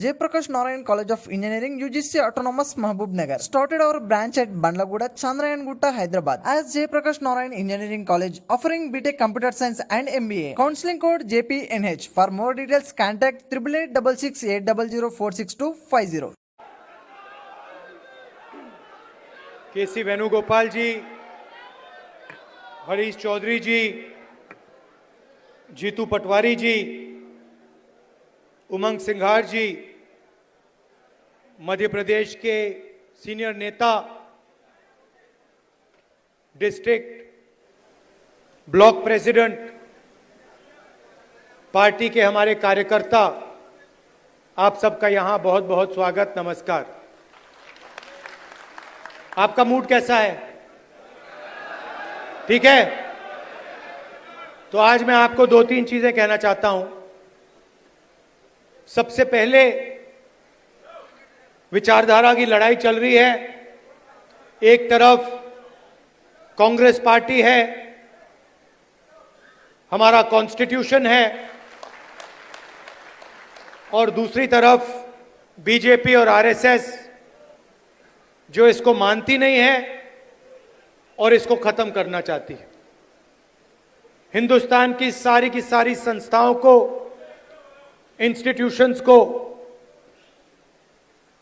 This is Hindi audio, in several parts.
Jaiprakash Narayan College of Engineering, UGC Autonomous Mahbubnagar, started our branch at Bandlaguda, Chandrayangutta, Hyderabad as Jaiprakash Narayan Engineering College, offering BTech Computer Science and MBA. Counseling code JPNH. For more details, contact 888680046250. केसी वेणुगोपाल जी, हरीश चौधरी जी, जीतू पटवारी जी, उमंग सिंघार जी, मध्य प्रदेश के सीनियर नेता, डिस्ट्रिक्ट ब्लॉक प्रेसिडेंट, पार्टी के हमारे कार्यकर्ता, आप सबका यहां बहुत बहुत स्वागत, नमस्कार। आपका मूड कैसा है? ठीक है? तो आज मैं आपको दो तीन चीजें कहना चाहता हूं। सबसे पहले, विचारधारा की लड़ाई चल रही है। एक तरफ कांग्रेस पार्टी है, हमारा कॉन्स्टिट्यूशन है, और दूसरी तरफ बीजेपी और आरएसएस जो इसको मानती नहीं है और इसको खत्म करना चाहती है। हिंदुस्तान की सारी संस्थाओं को, इंस्टीट्यूशंस को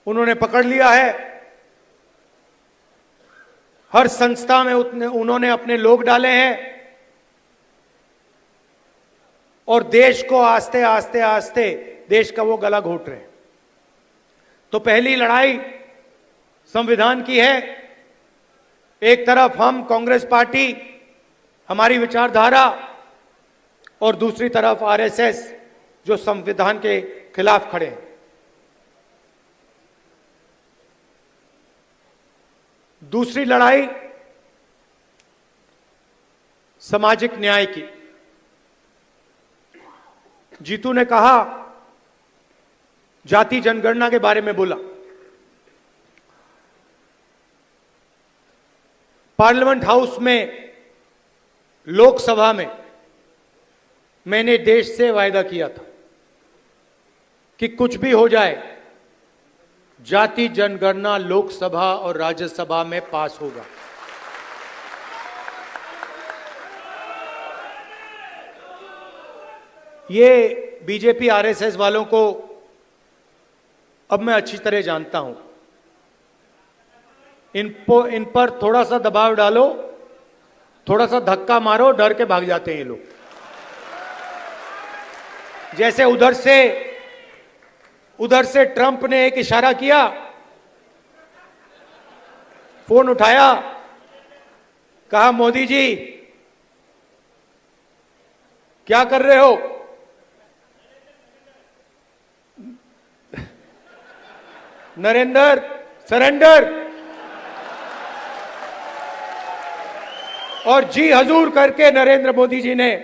उन्होंने पकड़ लिया है। हर संस्था में उन्होंने अपने लोग डाले हैं और देश को आस्ते आस्ते देश का वो गला घोट रहे हैं। तो पहली लड़ाई संविधान की है। एक तरफ हम कांग्रेस पार्टी, हमारी विचारधारा, और दूसरी तरफ आरएसएस जो संविधान के खिलाफ खड़े हैं। दूसरी लड़ाई सामाजिक न्याय की। जीतू ने कहा, जाति जनगणना के बारे में बोला। पार्लियामेंट हाउस में, लोकसभा में मैंने देश से वायदा किया था कि कुछ भी हो जाए, जाति जनगणना लोकसभा और राज्यसभा में पास होगा। ये बीजेपी आरएसएस वालों को अब मैं अच्छी तरह जानता हूं। इन पर थोड़ा सा दबाव डालो, थोड़ा सा धक्का मारो, डर के भाग जाते हैं ये लोग। जैसे उधर से ट्रंप ने एक इशारा किया, फोन उठाया, कहा मोदी जी क्या कर रहे हो? नरेंद्र सरेंडर, और जी हजूर करके नरेंद्र मोदी जी ने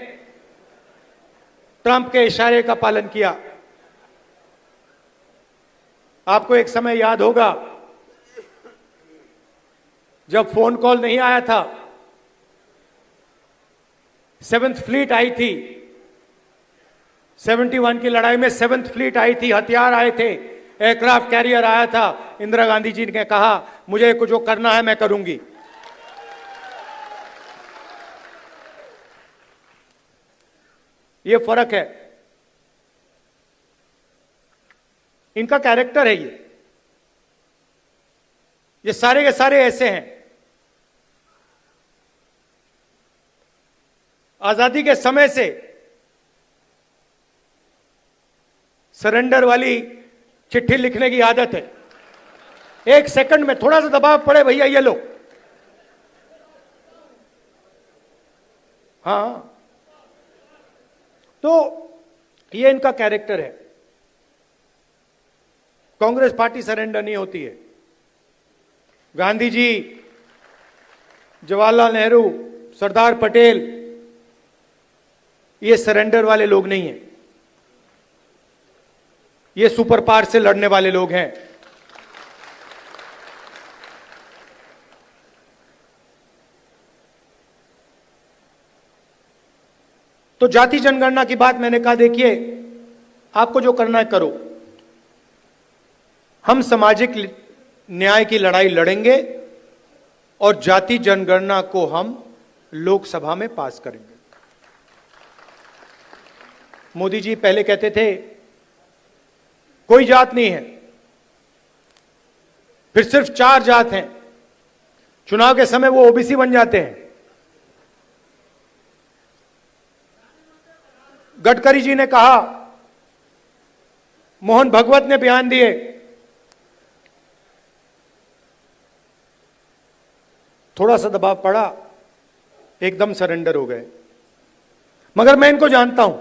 ट्रंप के इशारे का पालन किया। आपको एक समय याद होगा जब फोन कॉल नहीं आया था, 7th फ्लीट आई थी, 71 की लड़ाई में 7th फ्लीट आई थी, हथियार आए थे, एयरक्राफ्ट कैरियर आया था। इंदिरा गांधी जी ने कहा, मुझे कुछ जो करना है मैं करूंगी। ये फर्क है, इनका कैरेक्टर है। ये सारे के सारे ऐसे हैं। आजादी के समय से सरेंडर वाली चिट्ठी लिखने की आदत है। एक सेकंड में थोड़ा सा दबाव पड़े, भैया ये लो। हाँ, तो ये इनका कैरेक्टर है। कांग्रेस पार्टी सरेंडर नहीं होती है। गांधी जी, जवाहरलाल नेहरू, सरदार पटेल, ये सरेंडर वाले लोग नहीं हैं। ये सुपर पावर से लड़ने वाले लोग हैं। तो जाति जनगणना की बात मैंने कहा, देखिए आपको जो करना है करो, हम सामाजिक न्याय की लड़ाई लड़ेंगे और जाति जनगणना को हम लोकसभा में पास करेंगे। मोदी जी पहले कहते थे कोई जात नहीं है, फिर सिर्फ 4 जात हैं, चुनाव के समय वो ओबीसी बन जाते हैं। गडकरी जी ने कहा, मोहन भगवत ने बयान दिए, थोड़ा सा दबाव पड़ा, एकदम सरेंडर हो गए। मगर मैं इनको जानता हूं,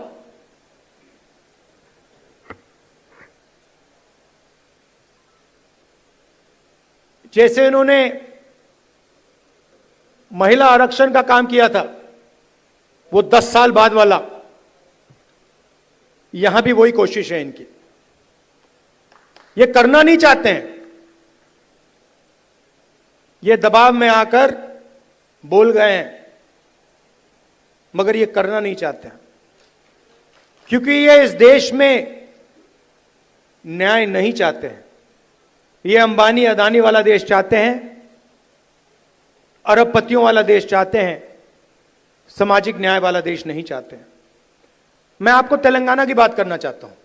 जैसे इन्होंने महिला आरक्षण का काम किया था, वो 10 साल बाद वाला, यहां भी वही कोशिश है इनकी। ये करना नहीं चाहते हैं, ये दबाव में आकर बोल गए हैं, मगर ये करना नहीं चाहते हैं, क्योंकि ये इस देश में न्याय नहीं चाहते हैं। ये अंबानी अदानी वाला देश चाहते हैं, अरबपतियों वाला देश चाहते हैं, सामाजिक न्याय वाला देश नहीं चाहते हैं। मैं आपको तेलंगाना की बात करना चाहता हूं।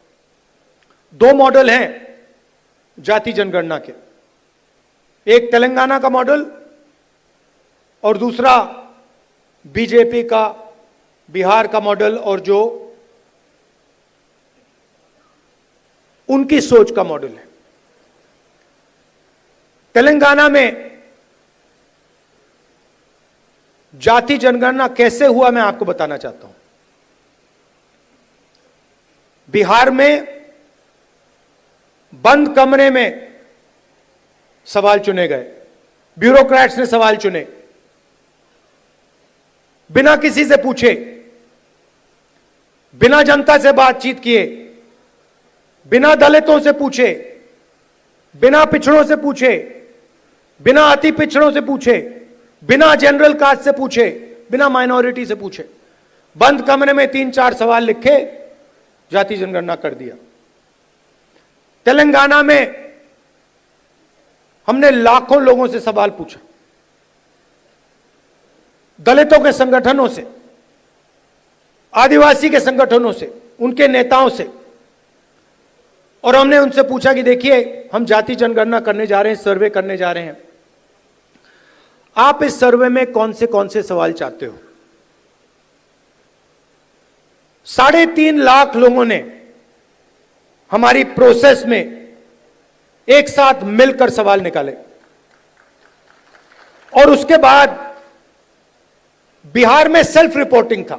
2 मॉडल हैं जाति जनगणना के, एक तेलंगाना का मॉडल और दूसरा बीजेपी का बिहार का मॉडल, और जो उनकी सोच का मॉडल है। तेलंगाना में जाति जनगणना कैसे हुआ मैं आपको बताना चाहता हूं। बिहार में बंद कमरे में सवाल चुने गए, ब्यूरोक्रेट्स ने सवाल चुने, बिना किसी से पूछे, बिना जनता से बातचीत किए, बिना दलितों से पूछे, बिना पिछड़ों से पूछे, बिना अति पिछड़ों से पूछे, बिना जनरल कास्ट से पूछे, बिना माइनॉरिटी से पूछे, बंद कमरे में 3-4 सवाल लिखे, जाति जनगणना कर दिया। तेलंगाना में हमने लाखों लोगों से सवाल पूछा, दलितों के संगठनों से, आदिवासी के संगठनों से, उनके नेताओं से, और हमने उनसे पूछा कि देखिए हम जाति जनगणना करने जा रहे हैं, सर्वे करने जा रहे हैं, आप इस सर्वे में कौन से सवाल चाहते हो। 3.5 लाख लोगों ने हमारी प्रोसेस में एक साथ मिलकर सवाल निकाले, और उसके बाद बिहार में सेल्फ रिपोर्टिंग था।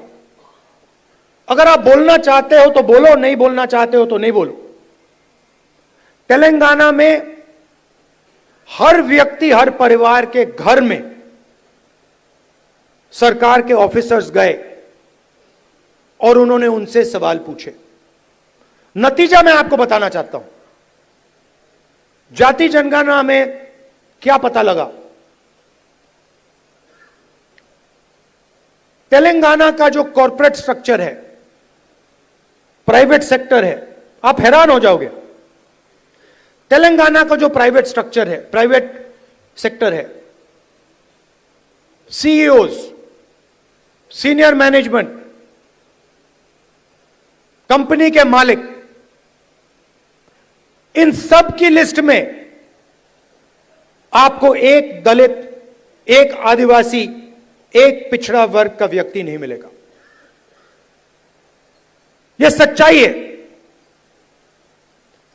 अगर आप बोलना चाहते हो तो बोलो, नहीं बोलना चाहते हो तो नहीं बोलो। तेलंगाना में हर व्यक्ति, हर परिवार के घर में सरकार के ऑफिसर्स गए और उन्होंने उनसे सवाल पूछे। नतीजा मैं आपको बताना चाहता हूं। जाति जनगणना में क्या पता लगा। तेलंगाना का जो कॉर्पोरेट स्ट्रक्चर है, प्राइवेट सेक्टर है, आप हैरान हो जाओगे। तेलंगाना का जो प्राइवेट स्ट्रक्चर है, प्राइवेट सेक्टर है, सीईओज, सीनियर मैनेजमेंट, कंपनी के मालिक, इन सब की लिस्ट में आपको एक दलित, एक आदिवासी, एक पिछड़ा वर्ग का व्यक्ति नहीं मिलेगा। यह सच्चाई है।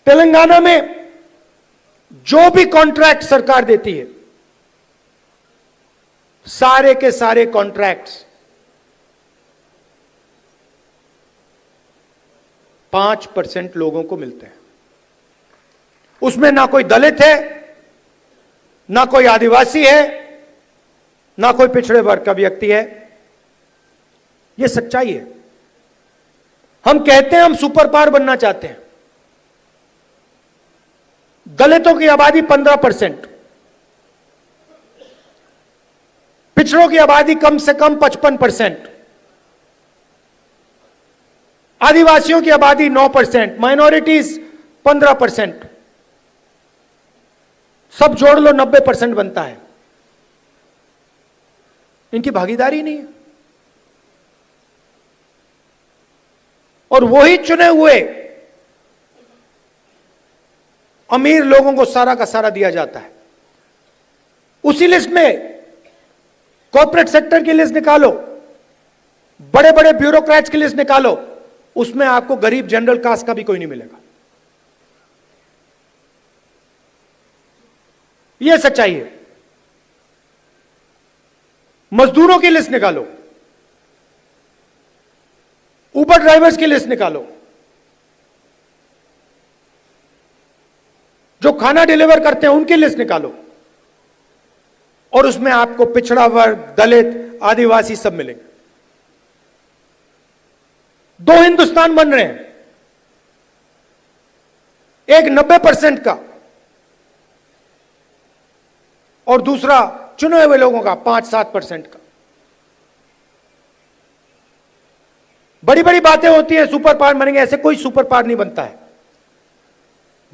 तेलंगाना में जो भी कॉन्ट्रैक्ट सरकार देती है, सारे के सारे कॉन्ट्रैक्ट्स 5% लोगों को मिलते हैं। उसमें ना कोई दलित है, ना कोई आदिवासी है, ना कोई पिछड़े वर्ग का व्यक्ति है। यह सच्चाई है। हम कहते हैं हम सुपर पावर बनना चाहते हैं। दलितों की आबादी 15%, पिछड़ों की आबादी कम से कम 55%, आदिवासियों की आबादी 9%, माइनॉरिटीज 15%। सब जोड़ लो 90% बनता है। इनकी भागीदारी नहीं है। और वही चुने हुए अमीर लोगों को सारा का सारा दिया जाता है। उसी लिस्ट में कॉर्पोरेट सेक्टर की लिस्ट निकालो, बड़े बड़े ब्यूरोक्रेट्स की लिस्ट निकालो, उसमें आपको गरीब जनरल कास्ट का भी कोई नहीं मिलेगा। यह सच्चाई है। मजदूरों की लिस्ट निकालो, उबर ड्राइवर्स की लिस्ट निकालो, जो खाना डिलीवर करते हैं उनकी लिस्ट निकालो, और उसमें आपको पिछड़ा वर्ग, दलित, आदिवासी सब मिलेंगे। दो हिंदुस्तान बन रहे हैं, एक 90% का और दूसरा चुने हुए लोगों का 5-7% का। बड़ी बड़ी बातें होती हैं सुपर पावर बनेंगे, ऐसे कोई सुपर पावर नहीं बनता है।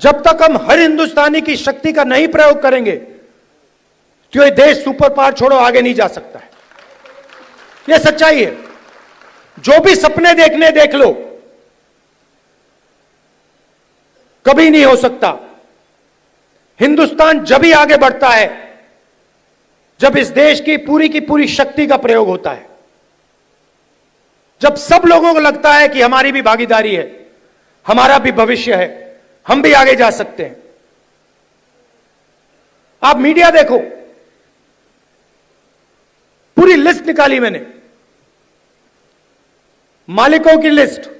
जब तक हम हर हिंदुस्तानी की शक्ति का नहीं प्रयोग करेंगे तो ये देश सुपर पावर छोड़ो आगे नहीं जा सकता है। यह सच्चाई है। जो भी सपने देखने देख लो, कभी नहीं हो सकता। हिंदुस्तान जब ही आगे बढ़ता है जब इस देश की पूरी शक्ति का प्रयोग होता है, जब सब लोगों को लगता है कि हमारी भी भागीदारी है, हमारा भी भविष्य है, हम भी आगे जा सकते हैं। आप मीडिया देखो, पूरी लिस्ट निकाली मैंने, मालिकों की लिस्ट,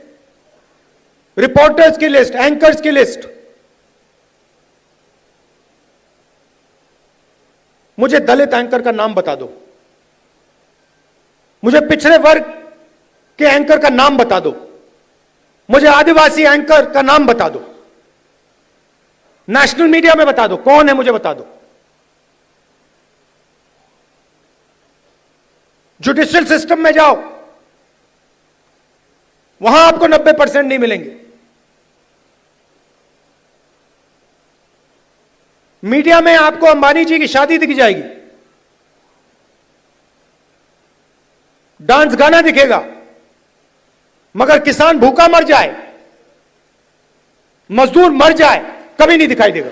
रिपोर्टर्स की लिस्ट, एंकर्स की लिस्ट। मुझे दलित एंकर का नाम बता दो, मुझे पिछड़े वर्ग के एंकर का नाम बता दो, मुझे आदिवासी एंकर का नाम बता दो, नेशनल मीडिया में बता दो कौन है, मुझे बता दो। जुडिशियल सिस्टम में जाओ, वहां आपको 90% नहीं मिलेंगे। मीडिया में आपको अंबानी जी की शादी दिख जाएगी, डांस गाना दिखेगा, मगर किसान भूखा मर जाए, मजदूर मर जाए, कभी नहीं दिखाई देगा।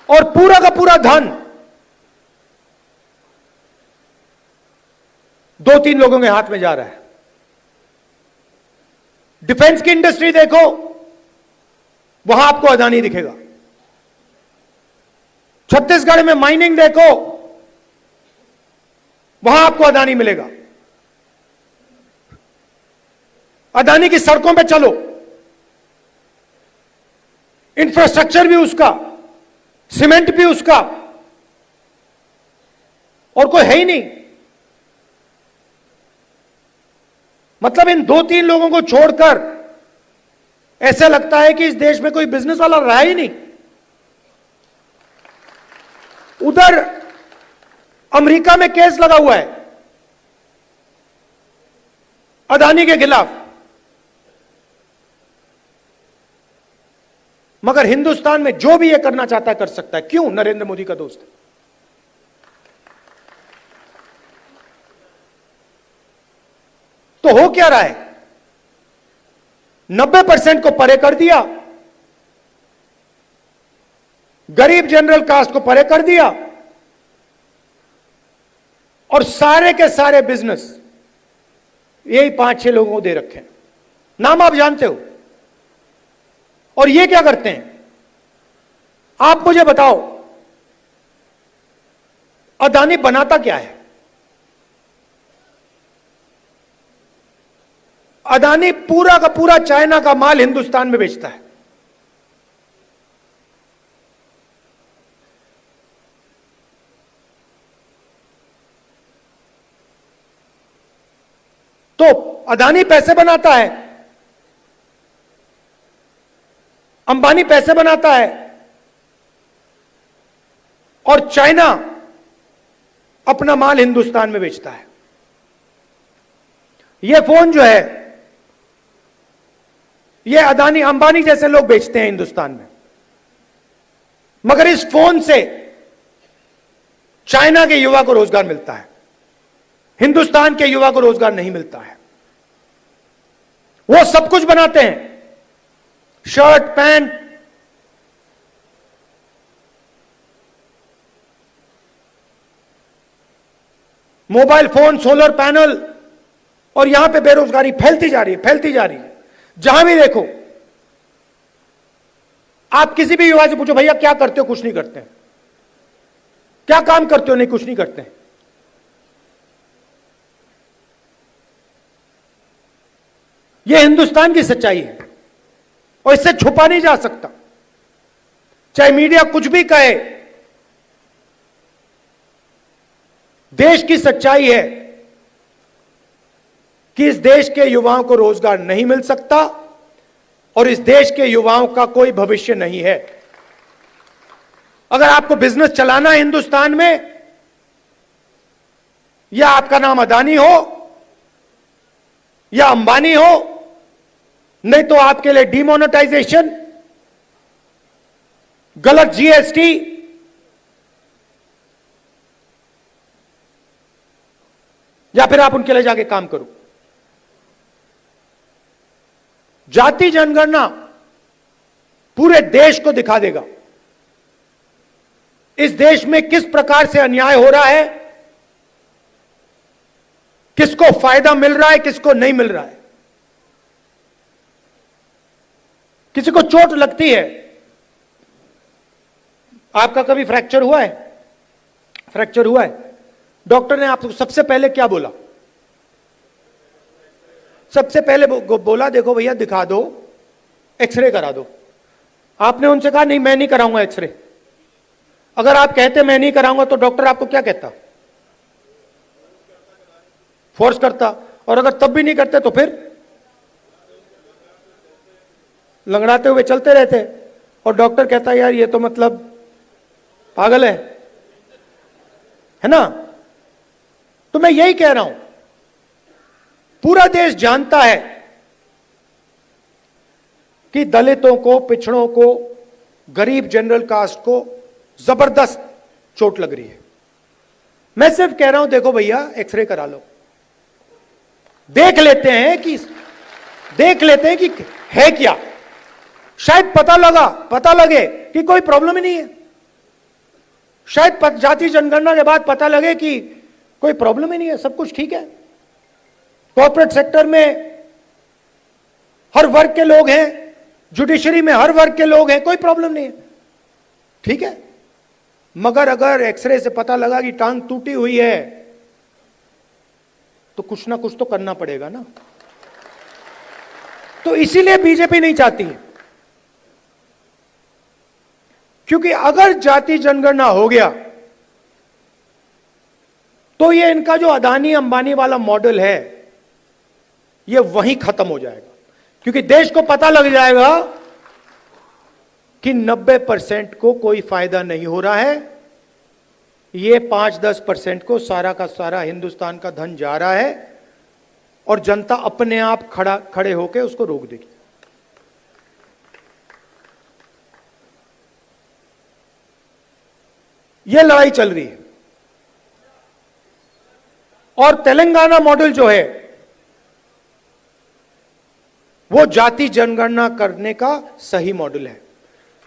और पूरा का पूरा धन 2-3 लोगों के हाथ में जा रहा है। डिफेंस की इंडस्ट्री देखो, वहां आपको अदानी दिखेगा। छत्तीसगढ़ में माइनिंग देखो, वहां आपको अदानी मिलेगा। अदानी की सड़कों पे चलो, इंफ्रास्ट्रक्चर भी उसका, सीमेंट भी उसका, और कोई है ही नहीं। मतलब इन 2-3 लोगों को छोड़कर ऐसा लगता है कि इस देश में कोई बिजनेस वाला रहा ही नहीं। उधर अमेरिका में केस लगा हुआ है अदानी के खिलाफ, मगर हिंदुस्तान में जो भी ये करना चाहता है कर सकता है। क्यों? नरेंद्र मोदी का दोस्त है। तो हो क्या रहा है? 90% को परे कर दिया, गरीब जनरल कास्ट को परे कर दिया, और सारे के सारे बिजनेस यही 5-6 लोगों को दे रखे हैं। नाम आप जानते हो। और ये क्या करते हैं? आप मुझे बताओ, अदानी बनाता क्या है? अदानी पूरा का पूरा चाइना का माल हिंदुस्तान में बेचता है। तो अदानी पैसे बनाता है, अंबानी पैसे बनाता है, और चाइना अपना माल हिंदुस्तान में बेचता है। यह फोन जो है, यह अदानी अंबानी जैसे लोग बेचते हैं हिंदुस्तान में। मगर इस फोन से चाइना के युवा को रोजगार मिलता है, हिंदुस्तान के युवा को रोजगार नहीं मिलता है। वो सब कुछ बनाते हैं, shirt pant, mobile phone, solar panel, और यहां पे बेरोजगारी फैलती जा रही है, फैलती जा रही है। जहां भी देखो, आप किसी भी युवा से पूछो, भैया क्या करते हो? कुछ नहीं करते हैं। क्या काम करते हो? नहीं, कुछ नहीं करते हैं। यह हिंदुस्तान की सच्चाई है और इससे छुपा नहीं जा सकता, चाहे मीडिया कुछ भी कहे। देश की सच्चाई है कि इस देश के युवाओं को रोजगार नहीं मिल सकता और इस देश के युवाओं का कोई भविष्य नहीं है। अगर आपको बिजनेस चलाना है हिंदुस्तान में, या आपका नाम अदानी हो या अंबानी हो, नहीं तो आपके लिए डिमोनेटाइजेशन, गलत जीएसटी, या फिर आप उनके लिए जाके काम करो। जाति जनगणना पूरे देश को दिखा देगा इस देश में किस प्रकार से अन्याय हो रहा है, किसको फायदा मिल रहा है, किसको नहीं मिल रहा है। किसी को चोट लगती है, आपका कभी फ्रैक्चर हुआ है? फ्रैक्चर हुआ है, डॉक्टर ने आपको सबसे पहले क्या बोला? सबसे पहले बोला देखो भैया दिखा दो, एक्सरे करा दो। आपने उनसे कहा नहीं मैं नहीं कराऊंगा एक्सरे। अगर आप कहते मैं नहीं कराऊंगा तो डॉक्टर आपको क्या कहता? फोर्स करता। और अगर तब भी नहीं करते तो फिर लंगड़ाते हुए चलते रहते और डॉक्टर कहता यार ये तो मतलब पागल है ना। तो मैं यही कह रहा हूं, पूरा देश जानता है कि दलितों को, पिछड़ों को, गरीब जनरल कास्ट को जबरदस्त चोट लग रही है। मैं सिर्फ कह रहा हूं देखो भैया एक्सरे करा लो, देख लेते हैं कि है क्या। शायद पता लगे कि कोई प्रॉब्लम ही नहीं है। शायद जाति जनगणना के बाद पता लगे कि कोई प्रॉब्लम ही नहीं है, सब कुछ ठीक है। कॉर्पोरेट सेक्टर में हर वर्ग के लोग हैं, जुडिशरी में हर वर्ग के लोग हैं, कोई प्रॉब्लम नहीं है, ठीक है। मगर अगर एक्सरे से पता लगा कि टांग टूटी हुई है तो कुछ ना कुछ तो करना पड़ेगा ना। तो इसीलिए बीजेपी नहीं चाहती है, क्योंकि अगर जाति जनगणना हो गया तो ये इनका जो अदानी अंबानी वाला मॉडल है ये वहीं खत्म हो जाएगा। क्योंकि देश को पता लग जाएगा कि 90% को कोई फायदा नहीं हो रहा है, ये 5-10% को सारा का सारा हिंदुस्तान का धन जा रहा है और जनता अपने आप खड़े होकर उसको रोक देगी। यह लड़ाई चल रही है। और तेलंगाना मॉडल जो है वो जाति जनगणना करने का सही मॉडल है।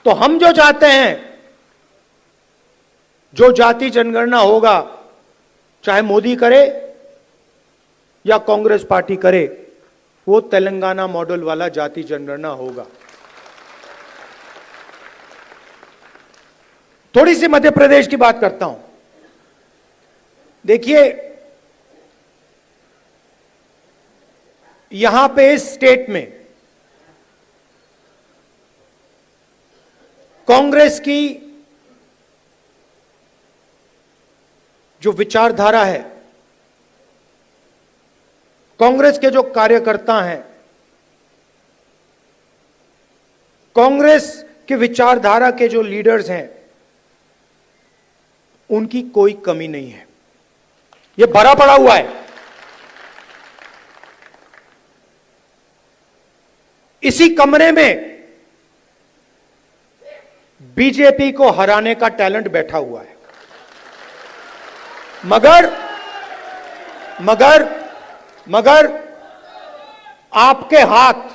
तो हम जो चाहते हैं, जो जाति जनगणना होगा, चाहे मोदी करे या कांग्रेस पार्टी करे, वो तेलंगाना मॉडल वाला जाति जनगणना होगा। थोड़ी सी मध्य प्रदेश की बात करता हूं। देखिए यहां पे इस स्टेट में कांग्रेस की जो विचारधारा है, कांग्रेस के जो कार्यकर्ता हैं, कांग्रेस के विचारधारा के जो लीडर्स हैं, उनकी कोई कमी नहीं है। यह भरा पड़ा हुआ है। इसी कमरे में बीजेपी को हराने का टैलेंट बैठा हुआ है। मगर मगर मगर आपके हाथ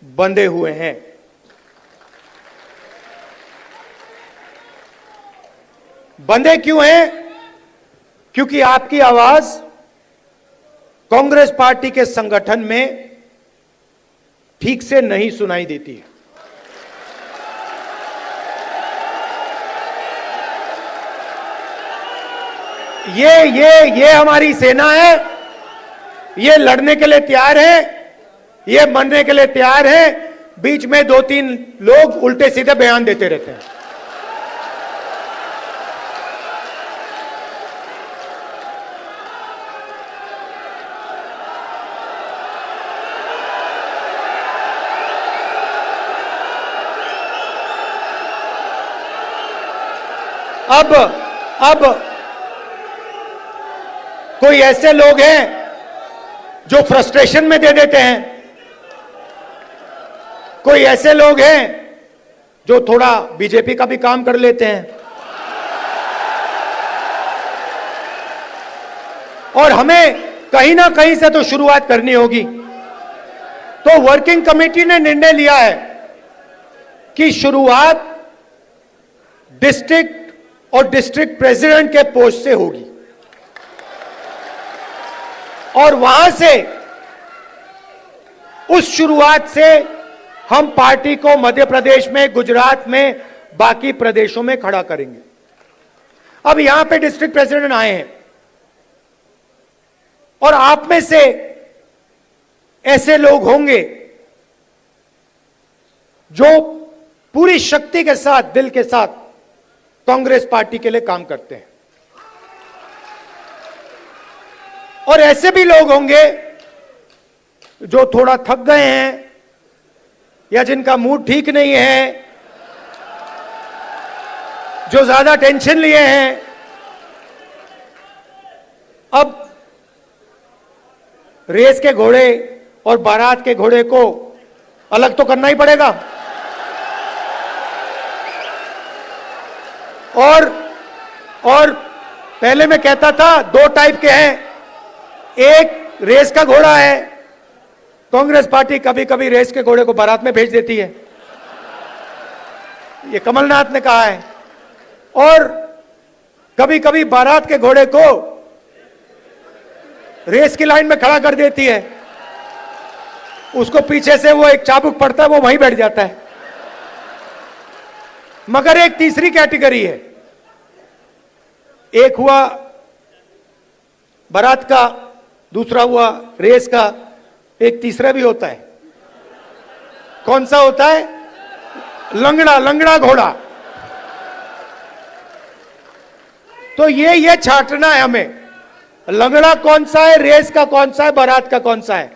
बंधे हुए हैं। बंधे क्यों हैं? क्योंकि आपकी आवाज कांग्रेस पार्टी के संगठन में ठीक से नहीं सुनाई देती है। ये हमारी सेना है, ये लड़ने के लिए तैयार है, ये मरने के लिए तैयार है। बीच में 2-3 लोग उल्टे सीधे बयान देते रहते हैं। अब कोई ऐसे लोग हैं जो फ्रस्ट्रेशन में दे देते हैं, कोई ऐसे लोग हैं जो थोड़ा बीजेपी का भी काम कर लेते हैं, और हमें कहीं ना कहीं से तो शुरुआत करनी होगी। तो वर्किंग कमेटी ने निर्णय लिया है कि शुरुआत डिस्ट्रिक्ट और डिस्ट्रिक्ट प्रेसिडेंट के पोस्ट से होगी, और वहां से उस शुरुआत से हम पार्टी को मध्य प्रदेश में, गुजरात में, बाकी प्रदेशों में खड़ा करेंगे। अब यहां पे डिस्ट्रिक्ट प्रेसिडेंट आए हैं, और आप में से ऐसे लोग होंगे जो पूरी शक्ति के साथ, दिल के साथ कांग्रेस पार्टी के लिए काम करते हैं, और ऐसे भी लोग होंगे जो थोड़ा थक गए हैं या जिनका मूड ठीक नहीं है, जो ज्यादा टेंशन लिए हैं। अब रेस के घोड़े और बारात के घोड़े को अलग तो करना ही पड़ेगा, और पहले मैं कहता था 2 टाइप के हैं। एक रेस का घोड़ा है, कांग्रेस पार्टी कभी कभी रेस के घोड़े को बारात में भेज देती है, ये कमलनाथ ने कहा है, और कभी कभी बारात के घोड़े को रेस की लाइन में खड़ा कर देती है, उसको पीछे से वो एक चाबुक पड़ता है, वो वहीं बैठ जाता है। मगर एक तीसरी कैटेगरी है, एक हुआ बारात का, दूसरा हुआ रेस का, एक तीसरा भी होता है। कौन सा होता है? लंगड़ा घोड़ा। तो ये छांटना है हमें, लंगड़ा कौन सा है, रेस का कौन सा है, बारात का कौन सा है।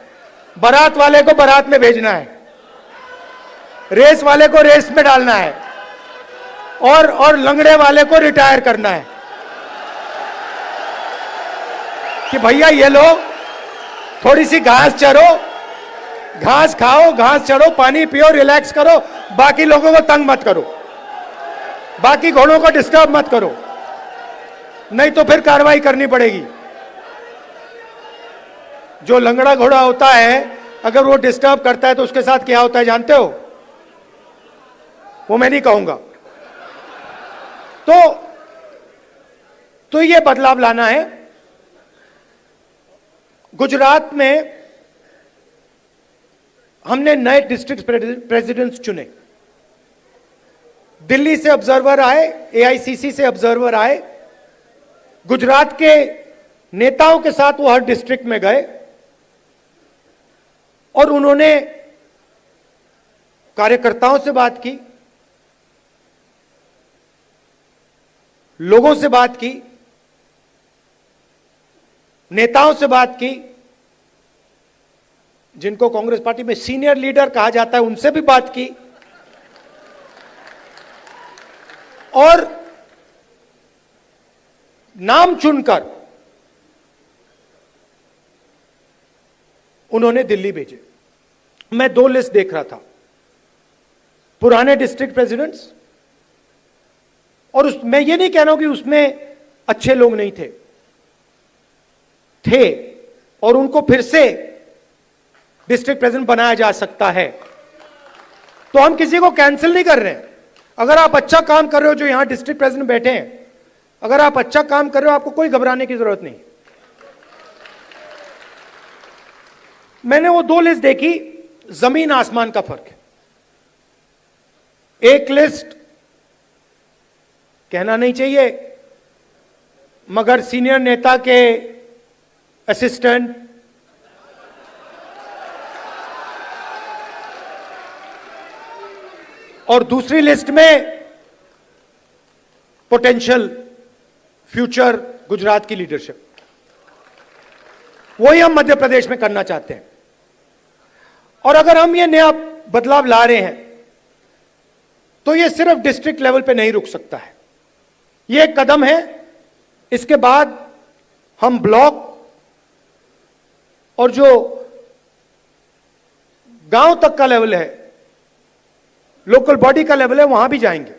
बारात वाले को बारात में भेजना है, रेस वाले को रेस में डालना है, और लंगड़े वाले को रिटायर करना है कि भैया ये लो, थोड़ी सी घास चरो, घास खाओ, घास चढ़ो, पानी पियो, रिलैक्स करो, बाकी लोगों को तंग मत करो, बाकी घोड़ों को डिस्टर्ब मत करो, नहीं तो फिर कार्रवाई करनी पड़ेगी। जो लंगड़ा घोड़ा होता है, अगर वो डिस्टर्ब करता है तो उसके साथ क्या होता है जानते हो? वो मैं नहीं कहूंगा। तो ये बदलाव लाना है। गुजरात में हमने नए डिस्ट्रिक्ट प्रेसिडेंट्स चुने, दिल्ली से ऑब्जर्वर आए, एआईसीसी से ऑब्जर्वर आए, गुजरात के नेताओं के साथ वो हर डिस्ट्रिक्ट में गए, और उन्होंने कार्यकर्ताओं से बात की, लोगों से बात की, नेताओं से बात की, जिनको कांग्रेस पार्टी में सीनियर लीडर कहा जाता है, उनसे भी बात की, और नाम चुनकर उन्होंने दिल्ली भेजे। मैं 2 लिस्ट देख रहा था, पुराने डिस्ट्रिक्ट प्रेसिडेंट्स, और मैं ये नहीं कह रहा हूं कि उसमें अच्छे लोग नहीं थे, और उनको फिर से डिस्ट्रिक्ट प्रेसिडेंट बनाया जा सकता है। तो हम किसी को कैंसिल नहीं कर रहे हैं। अगर आप अच्छा काम कर रहे हो, जो यहां डिस्ट्रिक्ट प्रेसिडेंट बैठे हैं, अगर आप अच्छा काम कर रहे हो, आपको कोई घबराने की जरूरत नहीं। मैंने वो 2 लिस्ट देखी, जमीन आसमान का फर्क है। एक लिस्ट कहना नहीं चाहिए, मगर सीनियर नेता के असिस्टेंट, और दूसरी लिस्ट में पोटेंशियल फ्यूचर गुजरात की लीडरशिप। वही हम मध्य प्रदेश में करना चाहते हैं। और अगर हम ये नया बदलाव ला रहे हैं, तो ये सिर्फ डिस्ट्रिक्ट लेवल पे नहीं रुक सकता है। ये एक कदम है। इसके बाद हम ब्लॉक और जो गांव तक का लेवल है, लोकल बॉडी का लेवल है, वहां भी जाएंगे।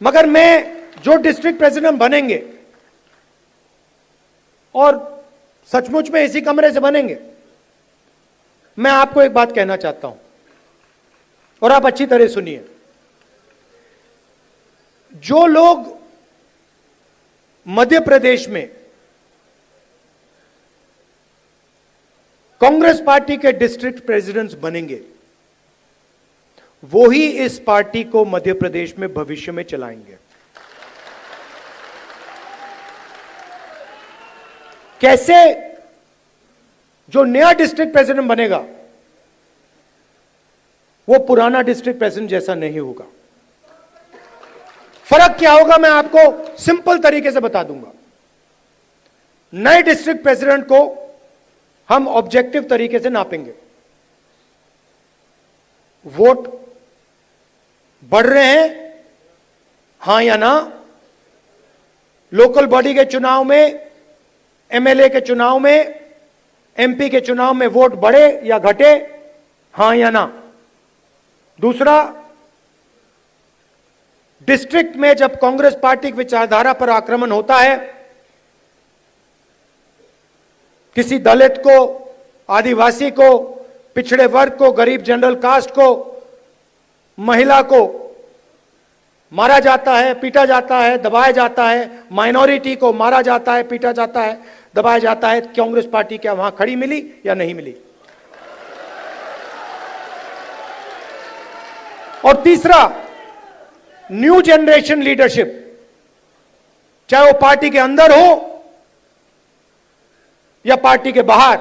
मगर मैं जो डिस्ट्रिक्ट प्रेसिडेंट बनेंगे, और सचमुच में इसी कमरे से बनेंगे, मैं आपको एक बात कहना चाहता हूं, और आप अच्छी तरह सुनिए। जो लोग मध्य प्रदेश में कांग्रेस पार्टी के डिस्ट्रिक्ट प्रेसिडेंट्स बनेंगे, वो ही इस पार्टी को मध्य प्रदेश में भविष्य में चलाएंगे। कैसे? जो नया डिस्ट्रिक्ट प्रेसिडेंट बनेगा, वो पुराना डिस्ट्रिक्ट प्रेसिडेंट जैसा नहीं होगा। फर्क क्या होगा, मैं आपको सिंपल तरीके से बता दूंगा। नए डिस्ट्रिक्ट प्रेसिडेंट को हम ऑब्जेक्टिव तरीके से नापेंगे। वोट बढ़ रहे हैं, हां या ना? लोकल बॉडी के चुनाव में, एमएलए के चुनाव में, एमपी के चुनाव में वोट बढ़े या घटे, हां या ना? दूसरा, डिस्ट्रिक्ट में जब कांग्रेस पार्टी की विचारधारा पर आक्रमण होता है, किसी दलित को, आदिवासी को, पिछड़े वर्ग को, गरीब जनरल कास्ट को, महिला को मारा जाता है, पीटा जाता है, दबाया जाता है, माइनॉरिटी को मारा जाता है, पीटा जाता है, दबाया जाता है, कांग्रेस पार्टी क्या वहां खड़ी मिली या नहीं मिली? और तीसरा, न्यू जनरेशन लीडरशिप, चाहे वो पार्टी के अंदर हो या पार्टी के बाहर,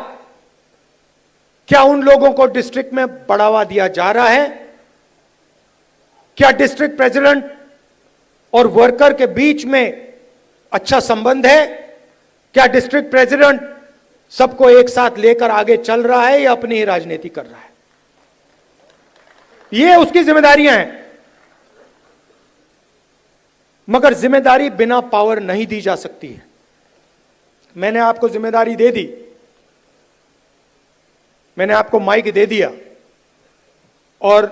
क्या उन लोगों को डिस्ट्रिक्ट में बढ़ावा दिया जा रहा है? क्या डिस्ट्रिक्ट प्रेसिडेंट और वर्कर के बीच में अच्छा संबंध है? क्या डिस्ट्रिक्ट प्रेसिडेंट सबको एक साथ लेकर आगे चल रहा है या अपनी ही राजनीति कर रहा है? ये उसकी जिम्मेदारियां हैं। मगर जिम्मेदारी बिना पावर नहीं दी जा सकती है। मैंने आपको जिम्मेदारी दे दी, मैंने आपको माइक दे दिया, और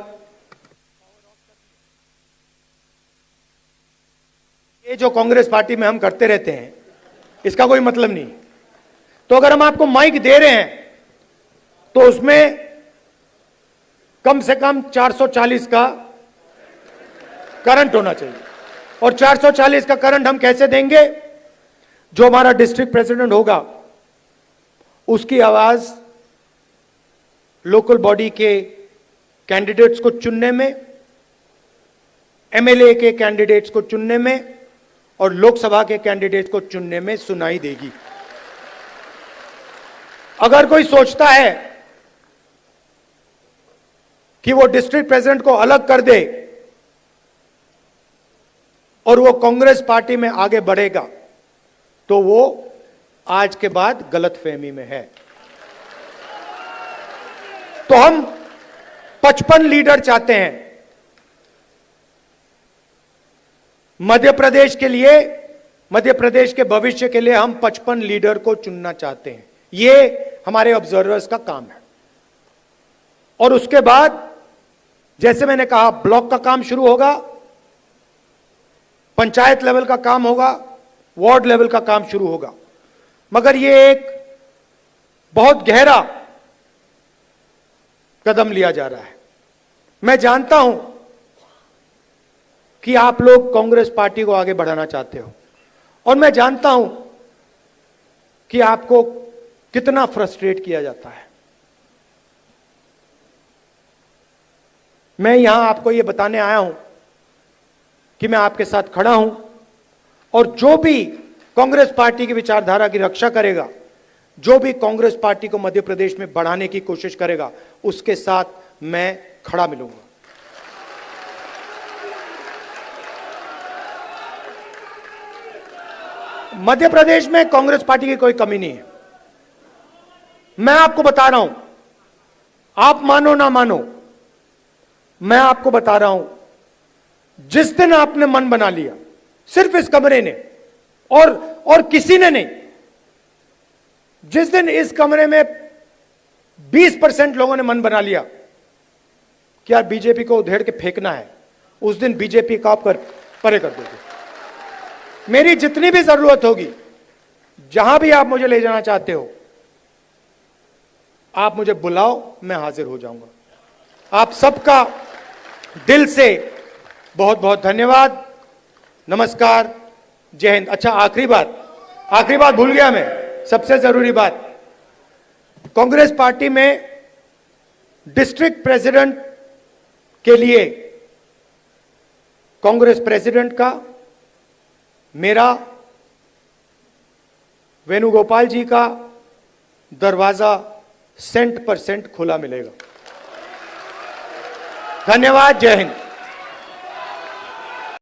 ये जो कांग्रेस पार्टी में हम करते रहते हैं, इसका कोई मतलब नहीं। तो अगर हम आपको माइक दे रहे हैं, तो उसमें कम से कम 440 का करंट होना चाहिए। और 440 का करंट हम कैसे देंगे? जो हमारा डिस्ट्रिक्ट प्रेसिडेंट होगा, उसकी आवाज लोकल बॉडी के कैंडिडेट्स को चुनने में, एमएलए के कैंडिडेट्स को चुनने में, और लोकसभा के कैंडिडेट्स को चुनने में सुनाई देगी। अगर कोई सोचता है कि वो डिस्ट्रिक्ट प्रेसिडेंट को अलग कर दे और वो कांग्रेस पार्टी में आगे बढ़ेगा, तो वो आज के बाद गलतफहमी में है। तो हम 55 लीडर चाहते हैं मध्य प्रदेश के लिए। मध्य प्रदेश के भविष्य के लिए हम 55 लीडर को चुनना चाहते हैं। ये हमारे ऑब्जर्वर्स का काम है। और उसके बाद जैसे मैंने कहा, ब्लॉक का काम शुरू होगा, पंचायत लेवल का काम होगा, वार्ड लेवल का काम शुरू होगा, मगर यह एक बहुत गहरा कदम लिया जा रहा है। मैं जानता हूं कि आप लोग कांग्रेस पार्टी को आगे बढ़ाना चाहते हो, और मैं जानता हूं कि आपको कितना फ्रस्ट्रेट किया जाता है। मैं यहां आपको यह बताने आया हूं कि मैं आपके साथ खड़ा हूं, और जो भी कांग्रेस पार्टी की विचारधारा की रक्षा करेगा, जो भी कांग्रेस पार्टी को मध्य प्रदेश में बढ़ाने की कोशिश करेगा, उसके साथ मैं खड़ा मिलूंगा। मध्य प्रदेश में कांग्रेस पार्टी की कोई कमी नहीं है। मैं आपको बता रहा हूं, आप मानो ना मानो, मैं आपको बता रहा हूं, जिस दिन आपने मन बना लिया, सिर्फ इस कमरे ने और किसी ने नहीं, जिस दिन इस कमरे में 20% लोगों ने मन बना लिया कि यार बीजेपी को उधेड़ के फेंकना है, उस दिन बीजेपी का आप परे कर दोगे। मेरी जितनी भी जरूरत होगी, जहां भी आप मुझे ले जाना चाहते हो, आप मुझे बुलाओ, मैं हाजिर हो जाऊंगा। आप सबका दिल से बहुत बहुत धन्यवाद। नमस्कार, जय हिंद। अच्छा, आखिरी बात भूल गया मैं, सबसे जरूरी बात, कांग्रेस पार्टी में डिस्ट्रिक्ट प्रेसिडेंट के लिए कांग्रेस प्रेसिडेंट का मेरा, वेणुगोपाल जी का दरवाजा 100% खुला मिलेगा। धन्यवाद, जय हिंद।